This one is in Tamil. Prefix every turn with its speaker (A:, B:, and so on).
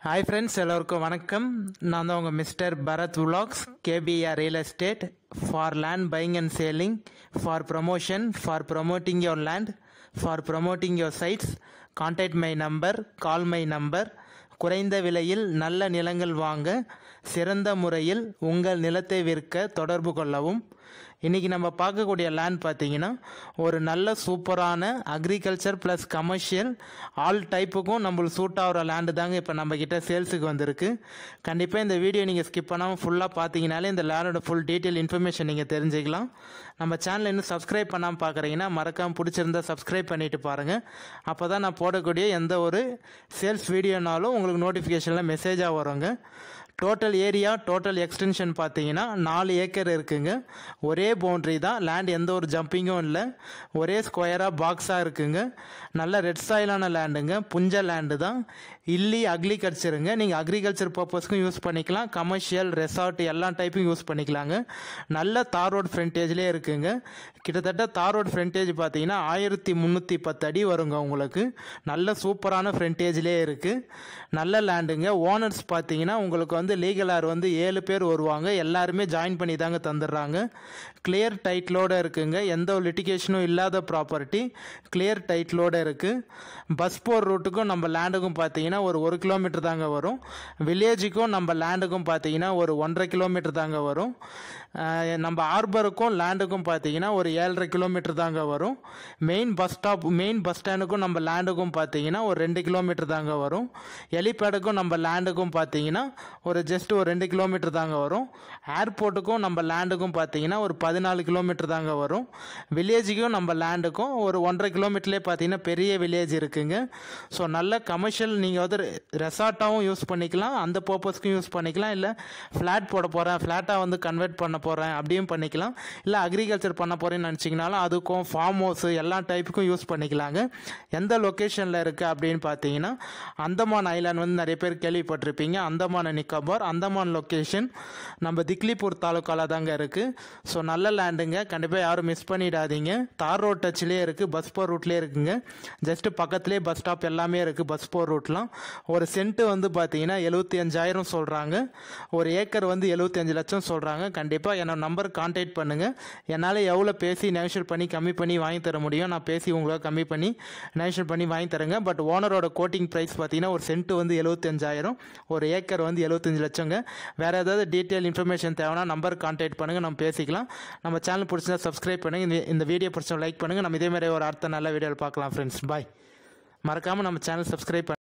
A: Hi friends, எல்லாருக்கும் வணக்கம். நான் தான் உங்க mister Bharat vlogs, KBR Real Estate, for land buying and selling, for promotion, for promoting your land, for promoting your sites. Contact my number, call my number. குறைந்த விலையில் நல்ல நிலங்கள் வாங்க சிறந்த முறையில் உங்கள் நிலத்தை விற்க தொடர்பு கொள்ளவும். இன்றைக்கி நம்ம பார்க்கக்கூடிய லேண்ட் பார்த்தீங்கன்னா ஒரு நல்ல சூப்பரான அக்ரிகல்ச்சர் ப்ளஸ் கமர்ஷியல் ஆல் டைப்புக்கும் நம்மளுக்கு சூட் ஆகிற லேண்டு தாங்க இப்போ நம்மக்கிட்ட சேல்ஸுக்கு வந்திருக்கு. கண்டிப்பாக இந்த வீடியோ நீங்கள் ஸ்கிப் பண்ணாமல் ஃபுல்லாக பார்த்தீங்கனாலே இந்த லேண்டோட ஃபுல் டீட்டெயில் இன்ஃபர்மேஷன் நீங்கள் தெரிஞ்சுக்கலாம். நம்ம சேனலை இன்னும் சப்ஸ்கிரைப் பண்ணாமல் பார்க்குறீங்கன்னா மறக்காமல் பிடிச்சிருந்தா சப்ஸ்கிரைப் பண்ணிவிட்டு பாருங்கள். அப்போ தான் நான் போடக்கூடிய எந்த ஒரு சேல்ஸ் வீடியோனாலும் உங்களுக்கு நோட்டிஃபிகேஷனில் மெசேஜாக வருங்க. டோட்டல் ஏரியா டோட்டல் எக்ஸ்டென்ஷன் பார்த்தீங்கன்னா 4 ஏக்கர் இருக்குங்க. ஒரே பவுண்ட்ரி தான், லேண்ட் எந்த ஒரு ஜம்பிங்கும் இல்லை, ஒரே ஸ்கொயராக பாக்ஸாக இருக்குங்க. நல்ல ரெட் சாயிலான லேண்டுங்க, புஞ்ச லேண்டு தான். இல்லி அக்ரிகல்ச்சருங்க. நீங்கள் அக்ரிகல்ச்சர் பர்பஸ்க்கும் யூஸ் பண்ணிக்கலாம், கமர்ஷியல் ரெசார்ட் எல்லா டைப்பும் யூஸ் பண்ணிக்கலாங்க. நல்ல தார் ரோட் ஃப்ரண்டேஜ்லேயே இருக்குங்க. கிட்டத்தட்ட தார் ரோட் ஃப்ரண்டேஜ் பார்த்தீங்கன்னா 1310 அடி வருங்க உங்களுக்கு. நல்ல சூப்பரான ஃப்ரண்டேஜ்லேயே இருக்குது. நல்ல லேண்டுங்க. ஓனர்ஸ் பார்த்தீங்கன்னா உங்களுக்கு லீகலார் 7 பேர் வருவாங்க. எல்லாருமே ஜாயின் பண்ணி தாங்க தந்துடுறாங்க. கிளியர் டைட்டிலோடு இருக்குங்க. எந்த ஒரு லிட்டிகேஷனும் இல்லாத ப்ராப்பர்ட்டி, கிளியர் டைட்டிலோடு இருக்குது. பஸ் போர் ரூட்டுக்கும் நம்ம லேண்டுக்கும் பார்த்தீங்கன்னா ஒரு 1 கிலோமீட்டர் தாங்க வரும். வில்லேஜுக்கும் நம்ம லேண்டுக்கும் பார்த்தீங்கன்னா ஒரு 1.5 கிலோமீட்டர் தாங்க வரும். நம்ம ஆர்பருக்கும் லேண்டுக்கும் பார்த்தீங்கன்னா ஒரு 7.5 கிலோமீட்டர் தாங்க வரும். மெயின் பஸ் ஸ்டாண்டுக்கும் நம்ம லேண்டுக்கும் பார்த்தீங்கன்னா ஒரு 2 கிலோமீட்டர் தாங்க வரும். ஹெலிபேடுக்கும் நம்ம லேண்டுக்கும் பார்த்தீங்கன்னா ஒரு 2 கிலோமீட்டர் தாங்க வரும். ஏர்போர்ட்டுக்கும் நம்ம லேண்டுக்கும் பார்த்தீங்கன்னா ஒரு 14 கிலோமீட்டர் தாங்க வரும். வில்லேஜுக்கும் நம்ம லேண்டுக்கும் ஒரு 1.5 கிலோமீட்டர்லேயே பார்த்தீங்கன்னா பெரிய வில்லேஜ் இருக்குங்க. ஸோ நல்ல கமர்ஷியல் நீங்கள் ரெசார்ட்டாகவும் யூஸ் பண்ணிக்கலாம், அந்த பர்பஸ்க்கும் யூஸ் பண்ணிக்கலாம். இல்லை ஃப்ளாட் போட போகிறேன், ஃப்ளாட்டாக கன்வெர்ட் பண்ண போகிறேன் அப்படியும் பண்ணிக்கலாம். இல்லை அக்ரிகல்ச்சர் பண்ண போகிறேன்னு நினச்சிங்கனாலும் அதுக்கும் ஃபார்ம் ஹவுஸ் எல்லா டைப்புக்கும் யூஸ் பண்ணிக்கலாங்க. எந்த லொக்கேஷனில் இருக்குது அப்படின்னு பார்த்தீங்கன்னா அந்தமான் ஐலாண்ட் நிறைய பேர் கேள்விப்பட்டிருப்பீங்க. அந்தமான் நிக்கோபார், அந்தமான் லொக்கேஷன் நம்ம திக்லிபூர் தாலுக்காவில் தாங்க இருக்குது. ஸோ நல்ல லேண்டுங்க, கண்டிப்பாக யாரும் மிஸ் பண்ணிடாதீங்க. தார் ரோட் டச்சிலே இருக்குது, பஸ் போர் ரூட்லேயே இருக்குங்க. ஜஸ்ட்டு பக்கத்துலேயே பஸ் ஸ்டாப் எல்லாமே இருக்குது. பஸ் போர் ரூட்லாம் ஒரு சென்ட்டு பார்த்தீங்கன்னா 75,000 சொல்கிறாங்க. ஒரு ஏக்கர் 75 லட்சம் சொல்கிறாங்க. கண்டிப்பாக என்னோட நம்பர் கான்டாக்ட் பண்ணுங்கள். என்னால் எவ்வளோ பேசி நெகோஷியேட் பண்ணி கம்மி பண்ணி வாங்கி தர முடியும், நான் பேசி உங்களுக்கு கம்மி பண்ணி நெகோஷியேட் பண்ணி வாங்கி தரேங்க. பட் ஓனரோட கோட்டிங் ப்ரைஸ் பார்த்தீங்கன்னா ஒரு சென்ட்டு 75,000, ஒரு ஏக்கர் 75 லட்சங்க. வேறு ஏதாவது டீட்டெயில் இன்ஃபர்மேஷன் தேவைன்னா நம்பர் கான்டாக்ட் பண்ணுங்கள், நம்ம பேசிக்கலாம். நம்ம சேனல் பிடிச்சா சப்ஸ்கிரைப் பண்ணுங்கள். இந்த வீடியோ பிடிச்சா லைக் பண்ணுங்கள். நம்ம இதே மாதிரி ஒரு அடுத்த நல்ல வீடியோவில் பார்க்கலாம் ஃப்ரெண்ட்ஸ். பாய். மறக்காமல் நம்ம சேனல் சப்ஸ்கிரைப்